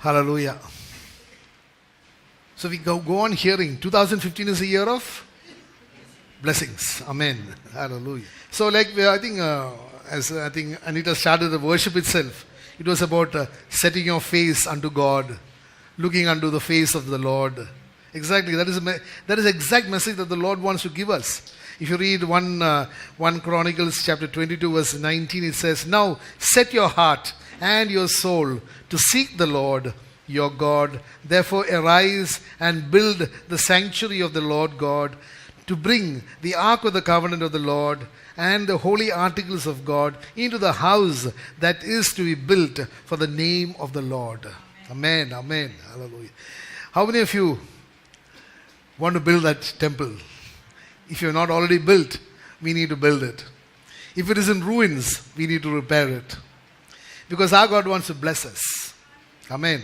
Hallelujah. So we go on hearing. 2015 is a year of blessings. Amen. Hallelujah. So I think Anita started the worship itself. It was about setting your face unto God, looking unto the face of the Lord. Exactly. That is exact message that the Lord wants to give us. If you read 1 Chronicles chapter 22 verse 19, it says, "Now set your heart and your soul to seek the Lord your God. Therefore arise and build the sanctuary of the Lord God, to bring the ark of the covenant of the Lord and the holy articles of God into the house that is to be built for the name of the Lord." Amen. Amen. Hallelujah. How many of you want to build that temple? If you're not already built, we need to build it. If it is in ruins, we need to repair it. Because our God wants to bless us. Amen.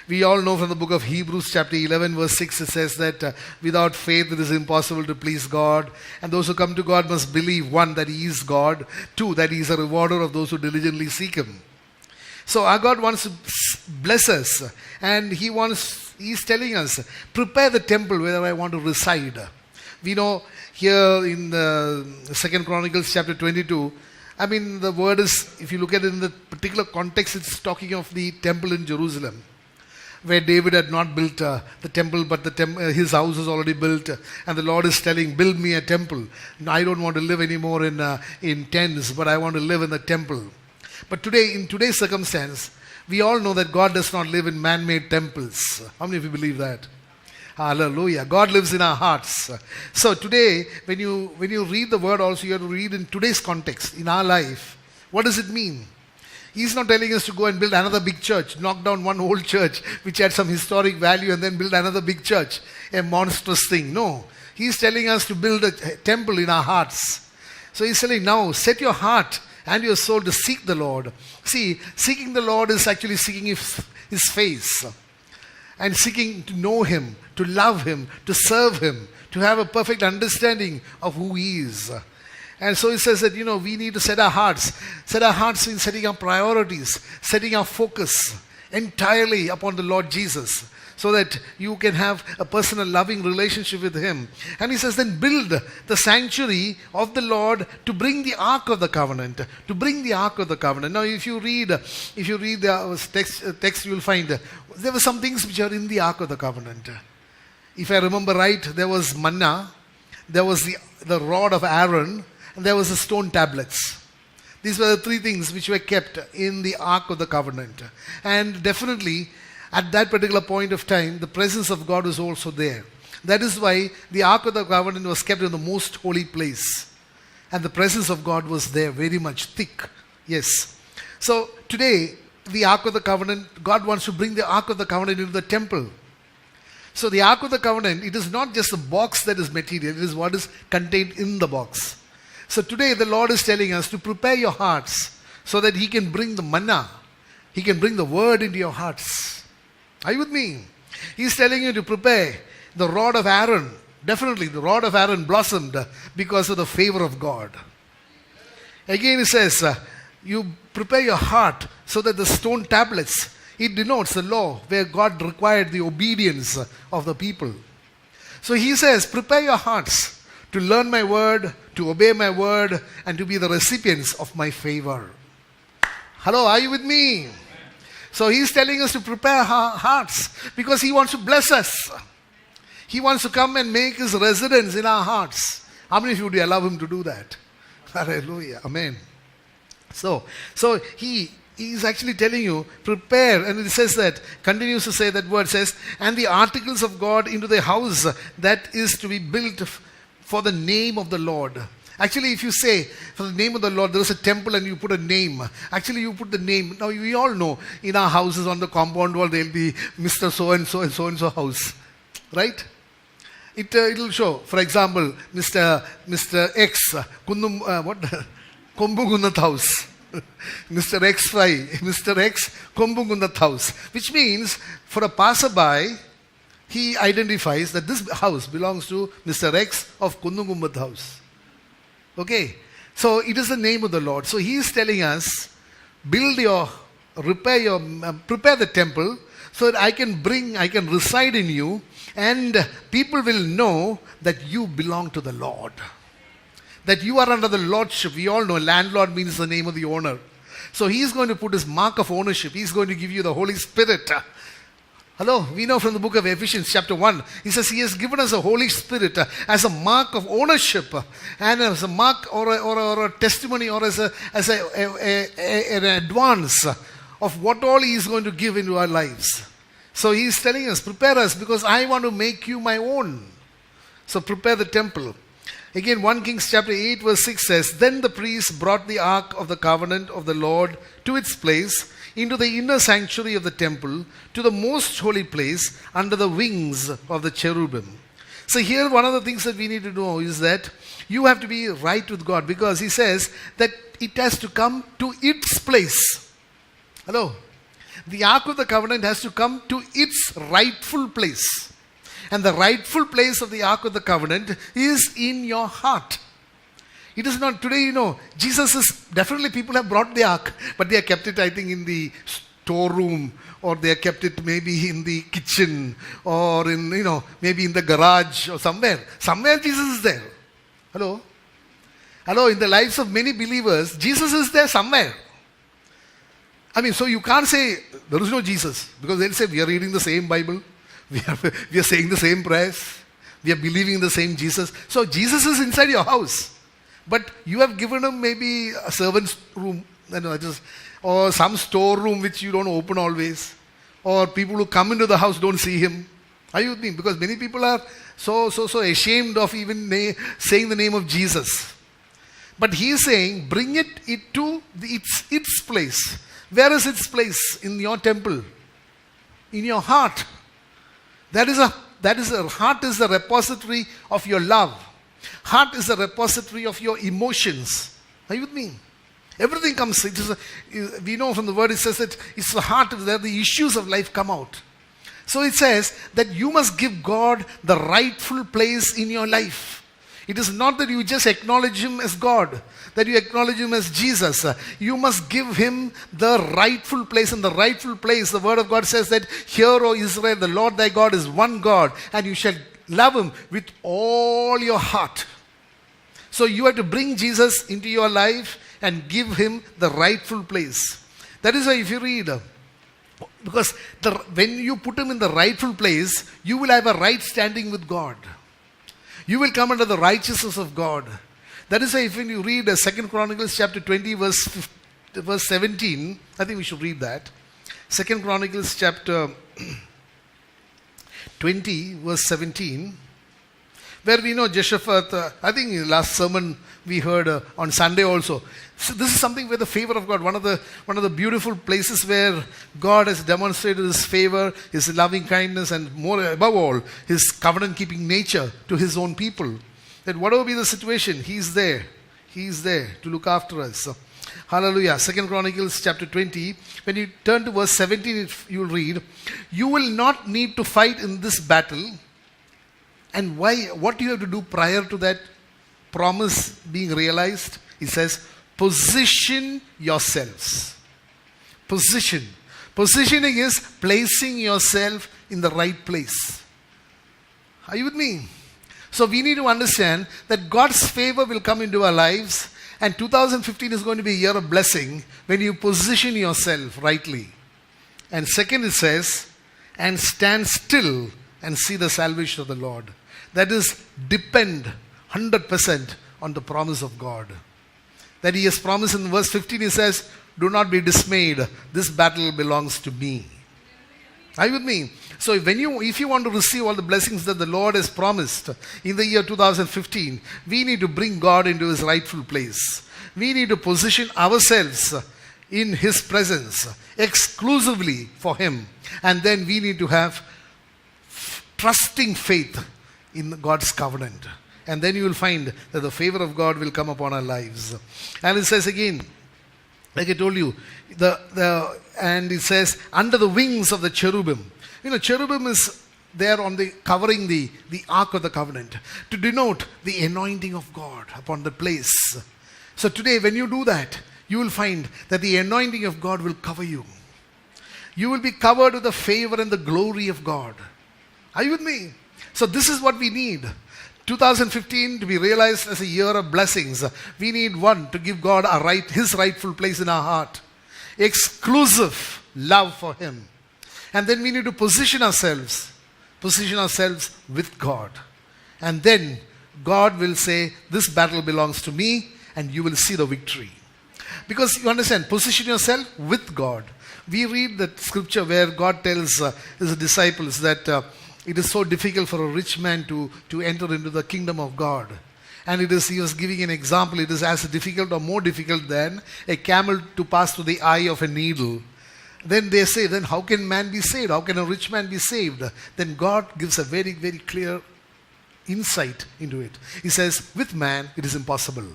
We all know from the book of Hebrews chapter 11 verse 6, it says that without faith it is impossible to please God. And those who come to God must believe, one, that He is God, two, that He is a rewarder of those who diligently seek Him. So our God wants to bless us, and He's telling us, prepare the temple where I want to reside. We know here in the 2 Chronicles chapter 22, I mean, the word is, if you look at it in the particular context, it's talking of the temple in Jerusalem, where David had not built the temple, but his house is already built, and the Lord is telling, build me a temple. I don't want to live anymore in tents, but I want to live in the temple. But today, in today's circumstance, we all know that God does not live in man-made temples. How many of you believe that? Hallelujah. God lives in our hearts. So today, when you read the word also, you have to read in today's context, in our life. What does it mean? He's not telling us to go and build another big church, knock down one old church which had some historic value and then build another big church, a monstrous thing. No. He's telling us to build a temple in our hearts. So He's telling, now set your heart and your soul to seek the Lord. See, seeking the Lord is actually seeking His face. And seeking to know Him, to love Him, to serve Him, to have a perfect understanding of who He is. And so it says that, we need to set our hearts in setting our priorities, setting our focus entirely upon the Lord Jesus, so that you can have a personal loving relationship with Him. And He says, then build the sanctuary of the Lord to bring the ark of the covenant. To bring the ark of the covenant. Now if you read the text, you will find there were some things which are in the ark of the covenant. If I remember right, there was manna, there was the rod of Aaron, and there was the stone tablets. These were the three things which were kept in the ark of the covenant. And definitely, at that particular point of time, the presence of God was also there. That is why the ark of the covenant was kept in the most holy place. And the presence of God was there, very much thick. Yes. So today, the ark of the covenant, God wants to bring the ark of the covenant into the temple. So the ark of the covenant, it is not just the box that is material, it is what is contained in the box. So today the Lord is telling us to prepare your hearts so that He can bring the manna. He can bring the word into your hearts. Are you with me? He's telling you to prepare the rod of Aaron. Definitely the rod of Aaron blossomed because of the favor of God. Again He says, you prepare your heart so that the stone tablets, it denotes the law where God required the obedience of the people. So He says, prepare your hearts to learn my word, to obey my word, and to be the recipients of my favor. Hello, are you with me? So He's telling us to prepare our hearts because He wants to bless us. He wants to come and make His residence in our hearts. How many of you would allow Him to do that? Hallelujah. Amen. So He's actually telling you, prepare, and it says that, continues to say that word, says, and the articles of God into the house that is to be built for the name of the Lord. Actually, if you say, for the name of the Lord, there is a temple and you put a name. Actually, you put the name. Now, we all know, in our houses on the compound wall, there will be Mr. So-and-so and so-and-so house. Right? It will show, for example, Mr. X, Kombugunath house. Mr. X, Kombugunath house. Which means, for a passerby, he identifies that this house belongs to Mr. X of Kundugumath house. Okay. So, it is the name of the Lord. So, He is telling us, build your prepare the temple so that I can reside in you, and people will know that you belong to the Lord. That you are under the lordship. We all know landlord means the name of the owner. So he is going to put his mark of ownership. He is going to give you the Holy Spirit. Hello, we know from the book of Ephesians chapter 1, he says he has given us a Holy Spirit as a mark of ownership, and as a mark or a testimony, or as an advance of what all he is going to give into our lives. So he is telling us, prepare us, because I want to make you my own. So prepare the temple. Again, 1 Kings chapter 8 verse 6 says, Then the priests brought the ark of the covenant of the Lord to its place, into the inner sanctuary of the temple, to the most holy place, under the wings of the cherubim. So here one of the things that we need to know is that you have to be right with God, because he says that it has to come to its place. Hello? The ark of the covenant has to come to its rightful place. And the rightful place of the ark of the covenant is in your heart. It is not today, Jesus is, definitely people have brought the ark, but they have kept it, I think, in the storeroom, or they have kept it maybe in the kitchen, or in, maybe in the garage or somewhere. Somewhere Jesus is there. Hello? Hello, in the lives of many believers, Jesus is there somewhere. So you can't say there is no Jesus, because they'll say we are reading the same Bible, we are saying the same prayers, we are believing in the same Jesus. So Jesus is inside your house. But you have given him maybe a servant's room, or some storeroom which you don't open always, or people who come into the house don't see him. Are you with me? Because many people are so ashamed of even saying the name of Jesus. But he is saying, bring it to its place. Where is its place? In your temple, in your heart. That is a heart is the repository of your love. Heart is the repository of your emotions. Are you with me? Everything comes. We know from the word, it says that it's the heart where the issues of life come out. So it says that you must give God the rightful place in your life. It is not that you just acknowledge him as God, that you acknowledge him as Jesus. You must give him the rightful place. And the rightful place, the word of God says that, Hear, O Israel, the Lord thy God is one God, and you shall love him with all your heart. So you have to bring Jesus into your life and give him the rightful place. That is why if you read, because when you put him in the rightful place, you will have a right standing with God. You will come under the righteousness of God. That is why if you read 2 Chronicles chapter 20 verse 17, I think we should read that. 2 Chronicles chapter 20 verse 17, where we know Jehoshaphat, I think in the last sermon we heard on Sunday also. So this is something where the favor of God, one of the beautiful places where God has demonstrated his favor, his loving kindness, and more above all, his covenant-keeping nature to his own people. That whatever be the situation, he is there. He is there to look after us. So, hallelujah. 2 Chronicles chapter 20. When you turn to verse 17, you will read, You will not need to fight in this battle. And why? What do you have to do prior to that promise being realized? He says, position yourselves. Position. Positioning is placing yourself in the right place. Are you with me? So we need to understand that God's favor will come into our lives, and 2015 is going to be a year of blessing when you position yourself rightly. And second, it says, and stand still and see the salvation of the Lord. That is, depend 100% on the promise of God. That he has promised in verse 15, he says, do not be dismayed. This battle belongs to me. Are you with me? So if you want to receive all the blessings that the Lord has promised in the year 2015, we need to bring God into his rightful place. We need to position ourselves in his presence exclusively for him. And then we need to have trusting faith in God's covenant. And then you will find that the favor of God will come upon our lives. And it says again, like I told you, and it says, under the wings of the cherubim. Cherubim is there on covering the Ark of the Covenant to denote the anointing of God upon the place. So today when you do that, you will find that the anointing of God will cover you. You will be covered with the favor and the glory of God. Are you with me? So this is what we need. 2015 to be realized as a year of blessings. We need one to give God His rightful place in our heart. Exclusive love for Him. And then we need to position ourselves with God. And then God will say, this battle belongs to me, and you will see the victory. Because you understand, position yourself with God. We read that scripture where God tells His disciples that it is so difficult for a rich man to enter into the kingdom of God. And he was giving an example, it is as difficult or more difficult than a camel to pass through the eye of a needle. Then they say, then how can man be saved? How can a rich man be saved? Then God gives a very, very clear insight into it. He says, with man, it is impossible.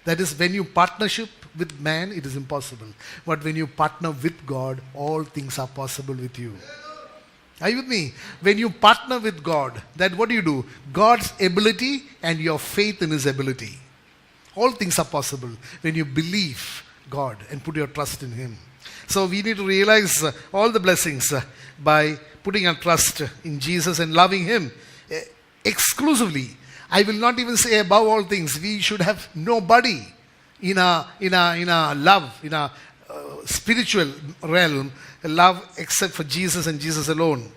That is, when you partnership with man, it is impossible. But when you partner with God, all things are possible with you. Are you with me? When you partner with God, that what do? God's ability and your faith in His ability. All things are possible when you believe God and put your trust in Him. So we need to realize all the blessings by putting our trust in Jesus and loving Him exclusively. I will not even say above all things. We should have nobody in our love, in our spiritual realm, love except for Jesus and Jesus alone.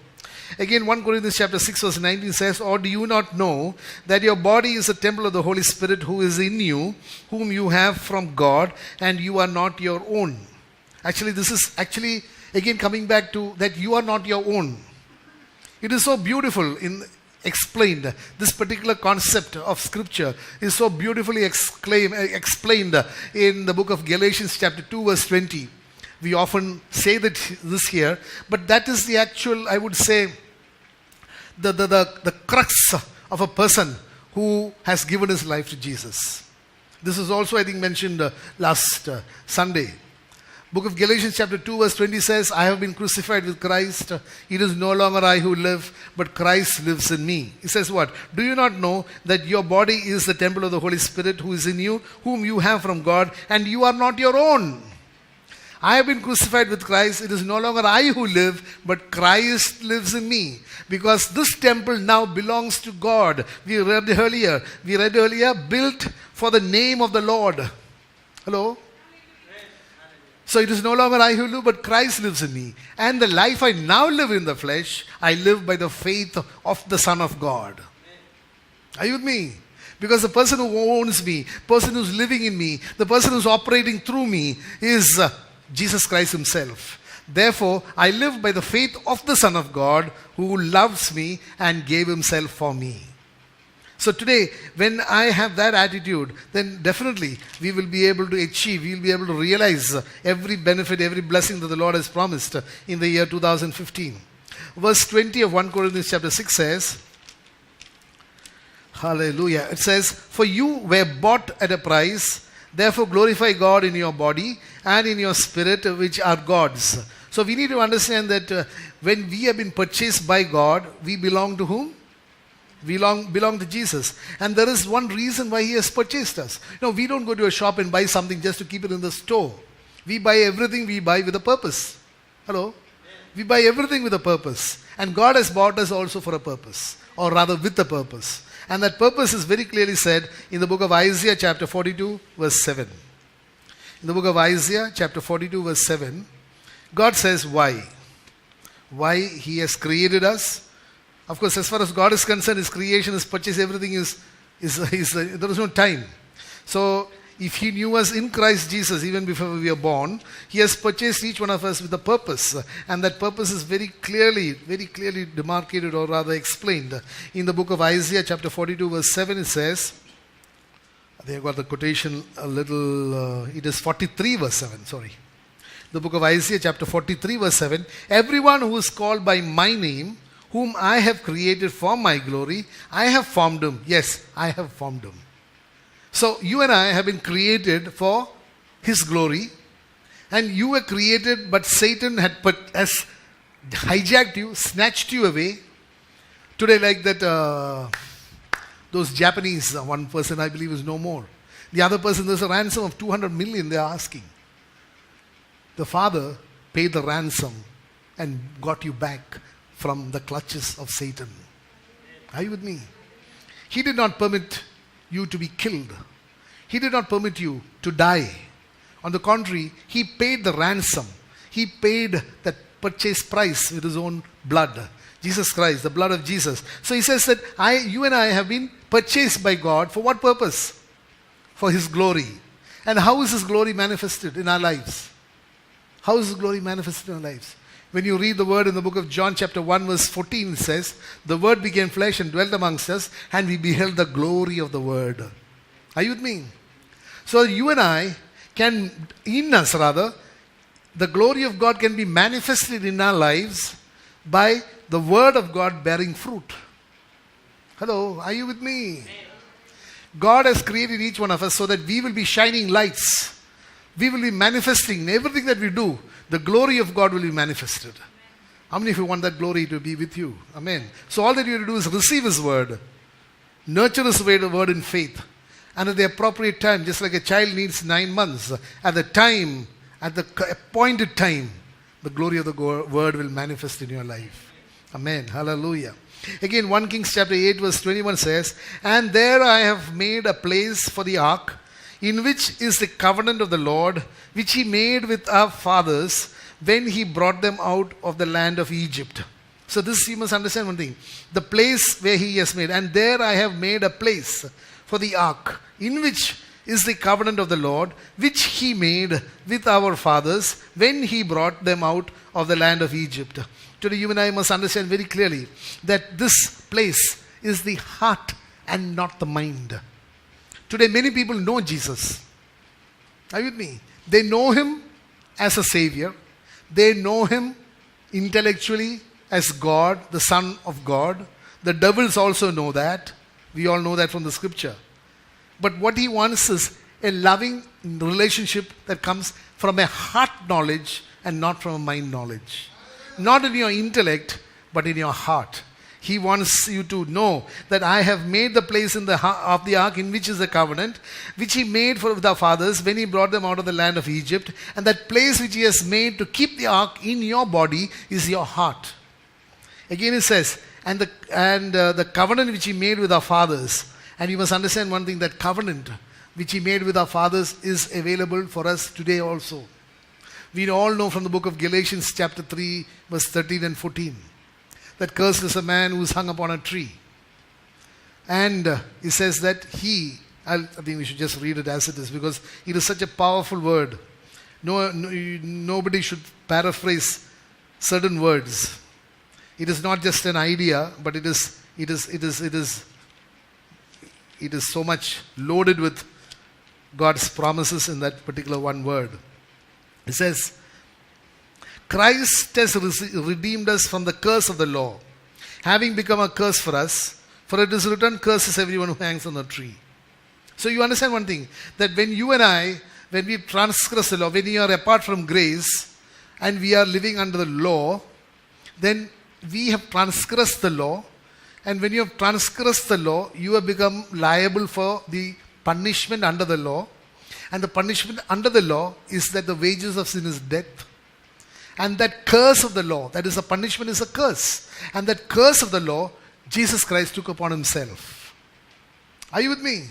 Again, 1 Corinthians chapter 6 verse 19 says, or do you not know that your body is a temple of the Holy Spirit who is in you, whom you have from God, and you are not your own. Actually, this is again coming back to that you are not your own. It is so beautiful explained. This particular concept of scripture is so beautifully explained in the book of Galatians chapter 2 verse 20. We often say this here, but that is the actual, I would say, the crux of a person who has given his life to Jesus. This is also, I think, mentioned last Sunday. Book of Galatians chapter 2 verse 20 says, I have been crucified with Christ. It is no longer I who live, but Christ lives in me. He says what? Do you not know that your body is the temple of the Holy Spirit who is in you, whom you have from God, and you are not your own? I have been crucified with Christ. It is no longer I who live, but Christ lives in me. Because this temple now belongs to God. We read earlier, built for the name of the Lord. Hello? So it is no longer I who live, but Christ lives in me. And the life I now live in the flesh, I live by the faith of the Son of God. Are you with me? Because the person who owns me, person who's living in me, the person who's operating through me is Jesus Christ Himself. Therefore, I live by the faith of the Son of God who loves me and gave Himself for me. So today, when I have that attitude, then definitely we will be able to achieve, we will be able to realize every benefit, every blessing that the Lord has promised in the year 2015. Verse 20 of 1 Corinthians chapter 6 says, hallelujah, it says, for you were bought at a price, therefore glorify God in your body and in your spirit, which are God's. So we need to understand that when we have been purchased by God, we belong to whom? We belong to Jesus. And there is one reason why He has purchased us. We don't go to a shop and buy something just to keep it in the store. We buy everything we buy with a purpose. Hello? We buy everything with a purpose. And God has bought us also for a purpose. Or rather with a purpose. And that purpose is very clearly said in the book of Isaiah chapter 42 verse 7. In the book of Isaiah chapter 42 verse 7, God says why. Why He has created us. Of course, as far as God is concerned, His creation, His purchase, everything is there is no time. So, if He knew us in Christ Jesus even before we were born, He has purchased each one of us with a purpose. And that purpose is very clearly demarcated or rather explained. In the book of Isaiah chapter 42 verse 7 it says, they got the quotation a little, it is 43 verse 7, sorry. The book of Isaiah chapter 43 verse 7, everyone who is called by my name, whom I have created for my glory, I have formed him. Yes, I have formed him. So you and I have been created for His glory. And you were created, but Satan has hijacked you, snatched you away. Today, like that, those Japanese, one person I believe is no more. The other person, there's a ransom of 200 million they are asking. The father paid the ransom and got you back from the clutches of Satan. Are you with me? He did not permit you to be killed. He did not permit you to die. On the contrary, He paid the ransom. He paid that purchase price with His own blood. Jesus Christ, the blood of Jesus. So He says that you and I have been purchased by God. For what purpose? For His glory. And how is His glory manifested in our lives? How is His glory manifested in our lives? When you read the word in the book of John chapter 1 verse 14, it says, the word became flesh and dwelt amongst us, and we beheld the glory of the word. Are you with me? So you and I can, in us rather, the glory of God can be manifested in our lives by the word of God bearing fruit. Hello, are you with me? God has created each one of us so that we will be shining lights. We will be manifesting everything that we do. The glory of God will be manifested. How many of you want that glory to be with you? Amen. So all that you have to do is receive His word. Nurture His word in faith. And at the appropriate time, just like a child needs 9 months, at the appointed time, the glory of the word will manifest in your life. Amen. Hallelujah. Again, 1 Kings chapter 8 verse 21 says, and there I have made a place for the ark, in which is the covenant of the Lord, which He made with our fathers when He brought them out of the land of Egypt. So this you must understand one thing. The place where He has made. And there I have made a place for the ark, in which is the covenant of the Lord, which He made with our fathers when He brought them out of the land of Egypt. Today you and I must understand very clearly that this place is the heart and not the mind. Today many people know Jesus. Are you with me? They know Him as a Savior. They know Him intellectually as God, the Son of God. The devils also know that. We all know that from the scripture. But what He wants is a loving relationship that comes from a heart knowledge and not from a mind knowledge. Not in your intellect, but in your heart. He wants you to know that I have made the place of the ark in which is the covenant, which He made for the fathers when He brought them out of the land of Egypt. And that place which He has made to keep the ark in your body is your heart. Again it says, and the covenant which He made with our fathers. And you must understand one thing, that covenant which He made with our fathers is available for us today also. We all know from the book of Galatians chapter 3 verse 13 and 14. That cursed is a man who is hung upon a tree. And it says that I think we should just read it as it is, because it is such a powerful word. Nobody should paraphrase certain words. It is not just an idea, but it is so much loaded with God's promises in that particular one word. It says, Christ has redeemed us from the curse of the law, having become a curse for us, for it is written, curses everyone who hangs on the tree. So you understand one thing, that when you and I, when we transgress the law, when we are apart from grace, and we are living under the law, then we have transgressed the law. And when you have transgressed the law, you have become liable for the punishment under the law. And the punishment under the law is that the wages of sin is death. And that curse of the law, that is a punishment, is a curse. And that curse of the law, Jesus Christ took upon Himself. Are you with me?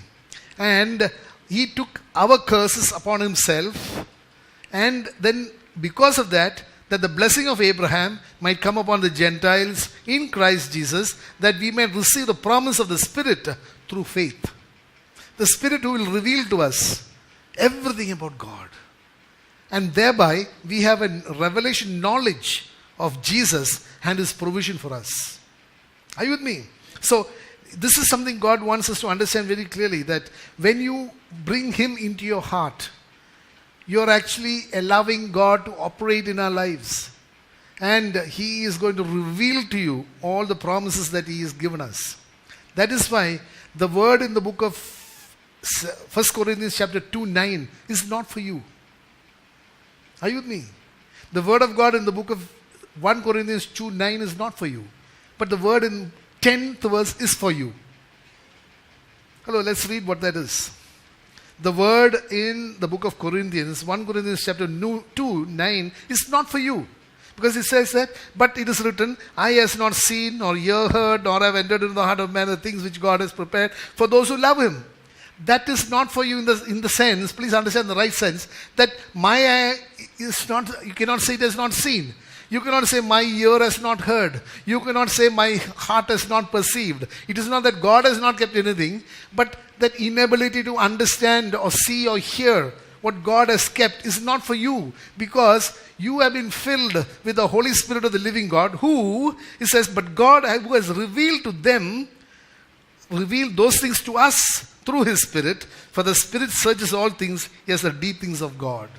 And He took our curses upon Himself. And then because of that the blessing of Abraham might come upon the Gentiles in Christ Jesus, that we may receive the promise of the Spirit through faith. The Spirit who will reveal to us everything about God. And thereby we have a revelation knowledge of Jesus and His provision for us. Are you with me? So this is something God wants us to understand very clearly, that when you bring Him into your heart, you're actually allowing God to operate in our lives. And He is going to reveal to you all the promises that He has given us. That is why the word in the book of 1 Corinthians chapter 2:9 is not for you. Are you with me? The word of God in the book of 1 Corinthians 2:9 is not for you. But the word in 10th verse is for you. Hello, let's read what that is. The word in the book of Corinthians, 1 Corinthians chapter 2:9 is not for you. Because it says that, but it is written, eye has not seen, nor ear heard, nor have entered into the heart of man the things which God has prepared for those who love him. That is not for you in the sense, please understand the right sense, that my eye is not, you cannot say it has not seen. You cannot say my ear has not heard. You cannot say my heart has not perceived. It is not that God has not kept anything, but that inability to understand or see or hear what God has kept is not for you, because you have been filled with the Holy Spirit of the living God, who, it says, but God who has revealed to them, revealed those things to us through his Spirit, for the Spirit searches all things, yes, the deep things of God.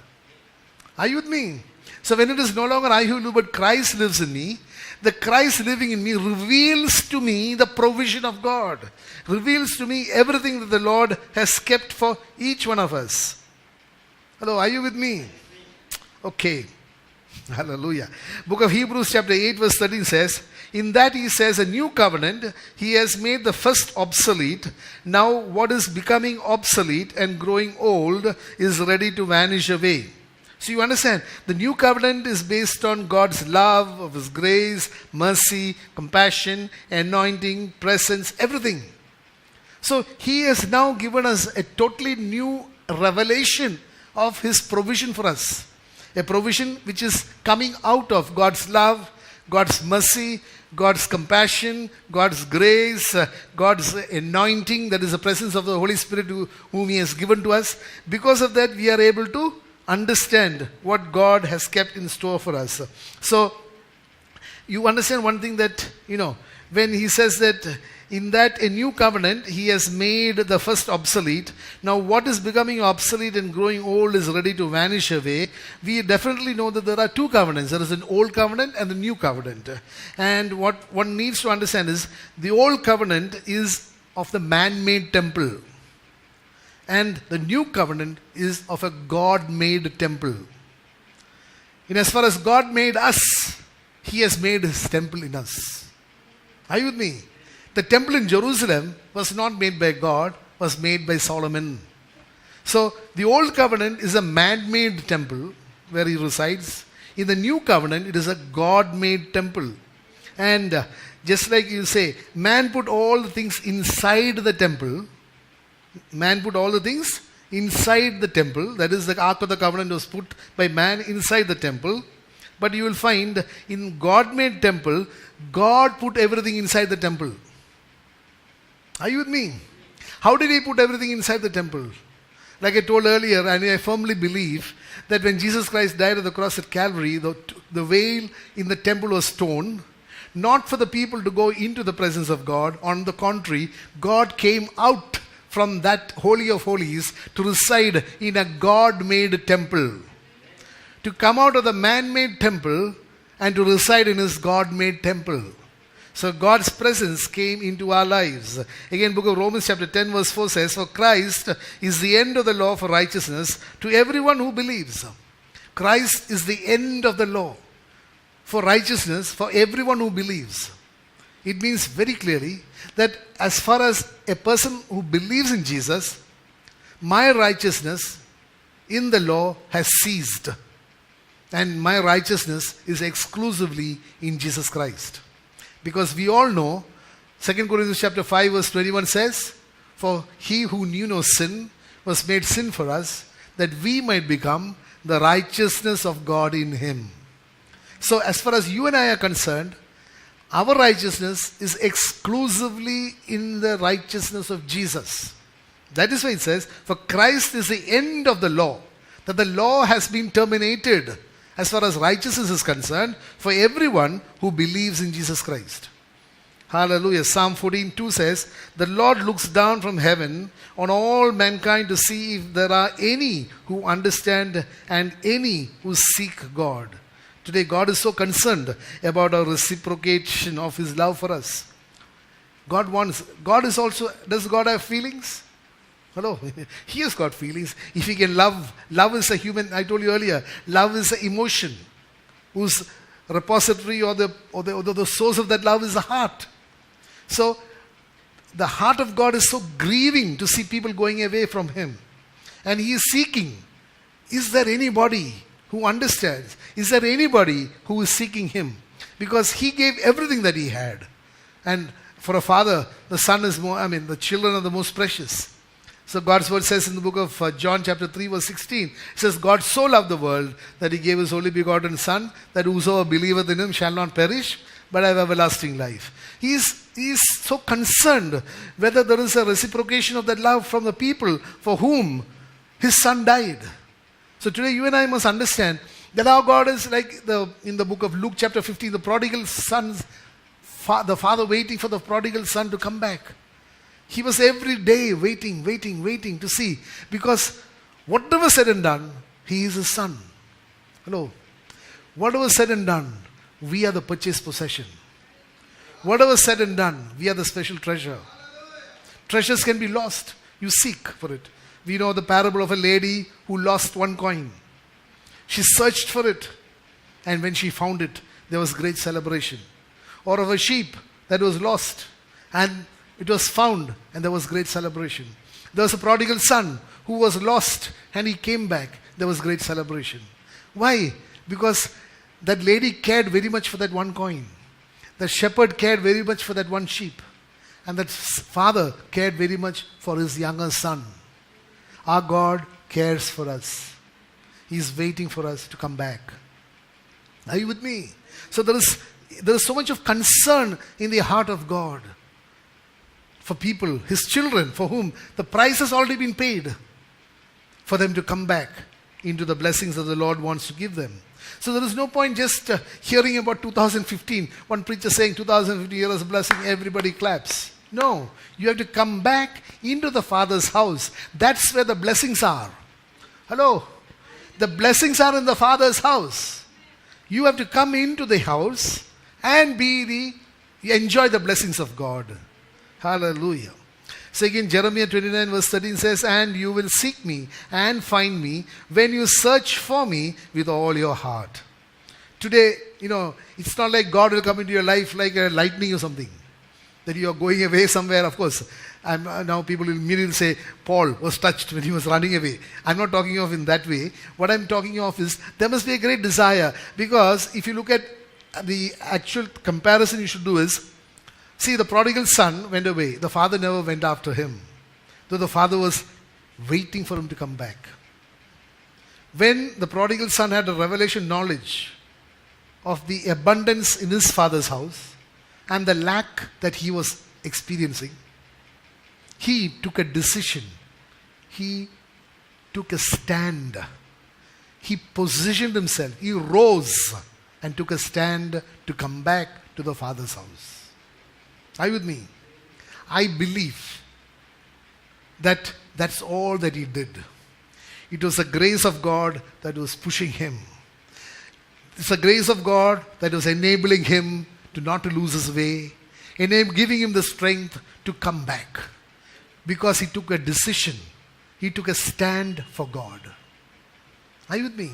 Are you with me? So when it is no longer I who live, but Christ lives in me, the Christ living in me reveals to me the provision of God. Reveals to me everything that the Lord has kept for each one of us. Hello, are you with me? Okay. Hallelujah. Book of Hebrews chapter 8 verse 13 says, in that he says a new covenant, he has made the first obsolete. Now what is becoming obsolete and growing old is ready to vanish away. So you understand, the new covenant is based on God's love, of his grace, mercy, compassion, anointing, presence, everything. So he has now given us a totally new revelation of his provision for us. A provision which is coming out of God's love, God's mercy, God's compassion, God's grace, God's anointing, that is the presence of the Holy Spirit whom he has given to us. Because of that, we are able to understand what God has kept in store for us. So, you understand one thing that, when he says that in that a new covenant, he has made the first obsolete. Now what is becoming obsolete and growing old is ready to vanish away. We definitely know that there are two covenants. There is an old covenant and the new covenant. And what one needs to understand is, the old covenant is of the man-made temple. And the new covenant is of a God-made temple. In as far as God made us, he has made his temple in us. Are you with me? The temple in Jerusalem was not made by God, was made by Solomon. So the old covenant is a man-made temple where he resides. In the new covenant, it is a God-made temple. And just like you say, man put all the things inside the temple. Man put all the things inside the temple. That is, the Ark of the Covenant was put by man inside the temple. But you will find in God-made temple, God put everything inside the temple. Are you with me? How did he put everything inside the temple? Like I told earlier, and I firmly believe that when Jesus Christ died on the cross at Calvary, the veil in the temple was torn, not for the people to go into the presence of God. On the contrary, God came out from that Holy of Holies to reside in a God-made temple. To come out of the man-made temple and to reside in his God-made temple. So God's presence came into our lives. Again, book of Romans chapter 10 verse 4 says, for Christ is the end of the law for righteousness to everyone who believes. Christ is the end of the law for righteousness for everyone who believes. It means very clearly that as far as a person who believes in Jesus, my righteousness in the law has ceased. And my righteousness is exclusively in Jesus Christ. Because we all know, 2 Corinthians chapter 5 verse 21 says, for he who knew no sin was made sin for us, that we might become the righteousness of God in him. So as far as you and I are concerned, our righteousness is exclusively in the righteousness of Jesus. That is why it says, for Christ is the end of the law. That the law has been terminated as far as righteousness is concerned for everyone who believes in Jesus Christ. Hallelujah. Psalm 14:2 says, the Lord looks down from heaven on all mankind to see if there are any who understand and any who seek God. Today God is so concerned about our reciprocation of his love for us. Does God have feelings? Hello, he has got feelings. If he can love is a human, I told you earlier, love is an emotion whose repository or the source of that love is the heart. So, the heart of God is so grieving to see people going away from him. And he is seeking, is there anybody who understands? Is there anybody who is seeking him? Because he gave everything that he had. And for a father, the son is the children are the most precious. So God's word says in the book of John chapter 3 verse 16, it says, God so loved the world that he gave his only begotten son, that whosoever believeth in him shall not perish, but have everlasting life. He is so concerned whether there is a reciprocation of that love from the people for whom his son died. So today you and I must understand that our God is like in the book of Luke chapter 15, the prodigal son's the father waiting for the prodigal son to come back. He was every day waiting to see. Because whatever said and done, he is his son. Hello. Whatever said and done, we are the purchased possession. Whatever said and done, we are the special treasure. Treasures can be lost. You seek for it. We know the parable of a lady who lost one coin. She searched for it. And when she found it, there was great celebration. Or of a sheep that was lost. And it was found and there was great celebration. There was a prodigal son who was lost and he came back. There was great celebration. Why? Because that lady cared very much for that one coin. The shepherd cared very much for that one sheep. And that father cared very much for his younger son. Our God cares for us. He is waiting for us to come back. Are you with me? So there is so much of concern in the heart of God for people, his children, for whom the price has already been paid, for them to come back into the blessings that the Lord wants to give them. So there is no point just hearing about 2015. One preacher saying 2015 years of blessing, everybody claps. No, you have to come back into the Father's house. That's where the blessings are. Hello? The blessings are in the Father's house. You have to come into the house and enjoy the blessings of God. Hallelujah. So again, Jeremiah 29 verse 13 says, and you will seek me and find me when you search for me with all your heart. Today, it's not like God will come into your life like a lightning or something. That you are going away somewhere. Of course, now people will immediately say, Paul was touched when he was running away. I'm not talking of in that way. What I'm talking of is, there must be a great desire. Because if you look at the actual comparison you should do is, see, the prodigal son went away. The father never went after him. Though the father was waiting for him to come back. When the prodigal son had a revelation knowledge of the abundance in his father's house and the lack that he was experiencing, he took a decision. He took a stand. He positioned himself. He rose and took a stand to come back to the Father's house. Are you with me? I believe that that's all that he did. It was the grace of God that was pushing him. It's the grace of God that was enabling him not to lose his way, giving him the strength to come back. Because he took a decision. He took a stand for God. Are you with me?